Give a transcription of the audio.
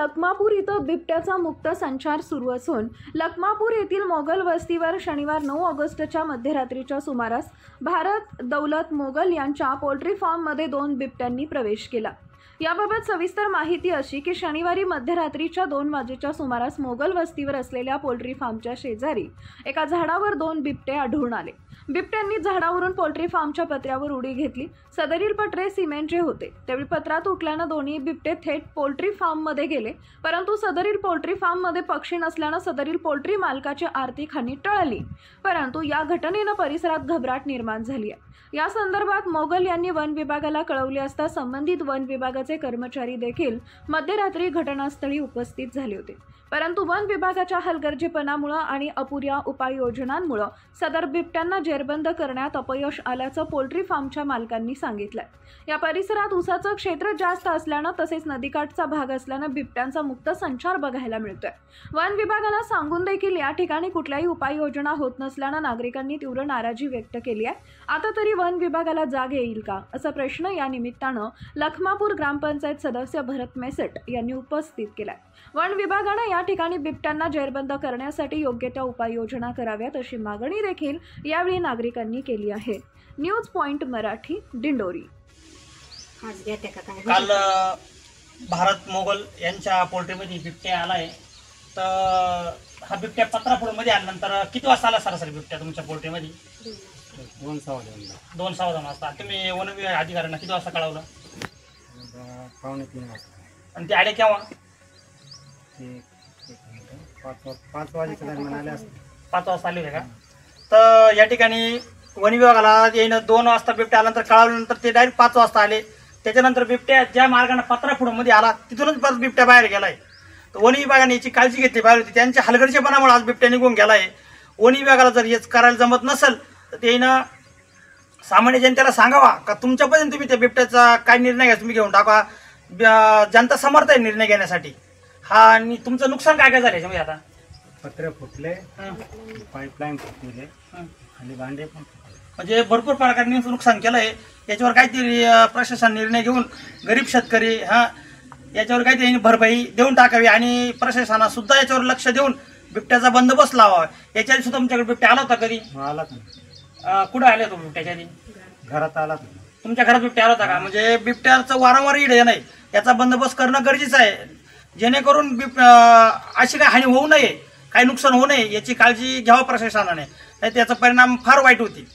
लखमापूर इथं बिबट्याचा मुक्त संचार सुरू असून लखमापूर येथील मोगल वस्तीवर शनिवार 9 ऑगस्टच्या मध्यरात्रीच्या सुमारास भारत दौलत मोगल यांच्या पोल्ट्री फार्ममध्ये 2 बिबट्यांनी प्रवेश केला। याबाबत सविस्तर माहिती अशी की शनिवारी मध्यरात्रीच्या 2 वाजेच्या सुमारास मोगल वस्तीवर असलेल्या पोल्ट्री फार्मच्या शेजारी एका झाडावर 2 बिबटे आढळून आले। बिबट्यांनी झाडावरून पोल्ट्री फार्मच्या पत्र्यावर उडी घेतली। सदरील पत्रे सिमेंटचे होते। त्यावेळी पत्रा तुटल्याने दोन्ही बिबटे थेट पोल्ट्री फार्ममध्ये गेले, परंतु सदरील पोल्ट्री फार्ममध्ये पक्षी नसल्याने सदरील पोल्ट्री मालकाची आर्थिक हानी टळली। परंतु या घटनेने परिसरात घबराट निर्माण झाली आहे। या संदर्भात मोगल यांनी वन विभागाला कळवले असता संबंधित वन विभागाचे कर्मचारी देखील मध्यरात्री घटनास्थळी उपस्थित झाले होते, परंतु वन विभागाच्या हलगर्जीपणामुळे आणि अपुऱ्या उपाययोजनांमुळे सदर बिबट्यांना जेरबंद करण्यात अपयश आल्याचं पोल्ट्री फार्मच्या मालकांनी सांगितलं। या परिसरात ऊसाचं क्षेत्र जास्त असल्याने तसेच नदीकाठचा भाग असल्याने बिबट्यांचा मुक्त संचार बघायला मिळतोय। वन विभागाला सांगून देखील या ठिकाणी कुठल्याही उपाययोजना होत नसल्याने नागरिकांनी तीव्र नाराजी व्यक्त केली आहे। आता तरी वन विभागाला जाग येईल का असा प्रश्न या निमित्तानं लखमापूर ग्रामपंचायत सदस्य भरत मेसेट यांनी उपस्थित केलाय। वन विभागाने या ठिकाणी बिबट्यांना जेरबंद करण्यासाठी योग्य त्या उपाययोजना कराव्यात अशी मागणी देखील यावेळी नागरिकांनी केली आहे। News point Marathi, Dindori. काल भारत मोगल यांच्या पोल्ट्रीमध्ये बिबट्या आलाय, तर हा बिबट्या पत्रापूरमध्ये आल्यानंतर किती वाजता आला सरासरी बिबट्या तुमच्या पोल्ट्रीमध्ये? 2:15 वाजता। तुम्ही वन विभाग अधिकाऱ्यांना किती वाजता कळवलं? 2:45 वाजता। आणि ते आले केव्हा? 5 वाजेच्या दरम्यान आले असते। 5 वाजता आले होते का? तर या ठिकाणी वन विभागाला येणं 2 वाजता बिबट्या आल्यानंतर कळवल्यानंतर ते डायरेक्ट 5 वाजता आले। त्याच्यानंतर बिबट्या ज्या मार्गाने पत्रापूरमध्ये आला तिथूनच परत बिबट्या बाहेर गेलाय। तर वन विभागाने याची काळजी घेतली बाहेर होती, त्यांच्या हलगर्जीपणामुळे आज बिबट्या निघून गेलाय। वन विभागाला जर हेच करायला जमत नसेल तर ते ना सामान्य जनतेला सांगावा का तुमच्यापर्यंत तुम्ही त्या बिबट्याचा काय निर्णय घ्या तुम्ही घेऊन टाका। जनता समर्थ आहे निर्णय घेण्यासाठी। हा, आणि तुमचं नुकसान काय काय झालं याच्यामध्ये? आता पत्रे फुटले, पाईपलाईन फुटले आणि भांडे पण फुटले, म्हणजे भरपूर प्रकारे नुकसान केलंय। याच्यावर काहीतरी प्रशासन निर्णय घेऊन गरीब शेतकरी याच्यावर काहीतरी भरपाई देऊन टाकावी आणि प्रशासनाला सुद्धा याच्यावर लक्ष देऊन बिबट्याचा बंदोबस्त लावावा। याच्याआधी सुद्धा तुमच्याकडे बिबट्या आला होता कधी? आला कुठं आले तो बिबट्याच्या आधी? घरात आला। तुमच्या घरात बिबट्या आला होता का? म्हणजे बिबट्याचं वारंवार येणं नाही, याचा बंदोबस्त करणं गरजेचं आहे, जेणेकरून अशी काही हानी होऊ नये, काही नुकसान होऊ नये याची काळजी घ्यावं प्रशासनाने, नाही त्याचा परिणाम फार वाईट होती।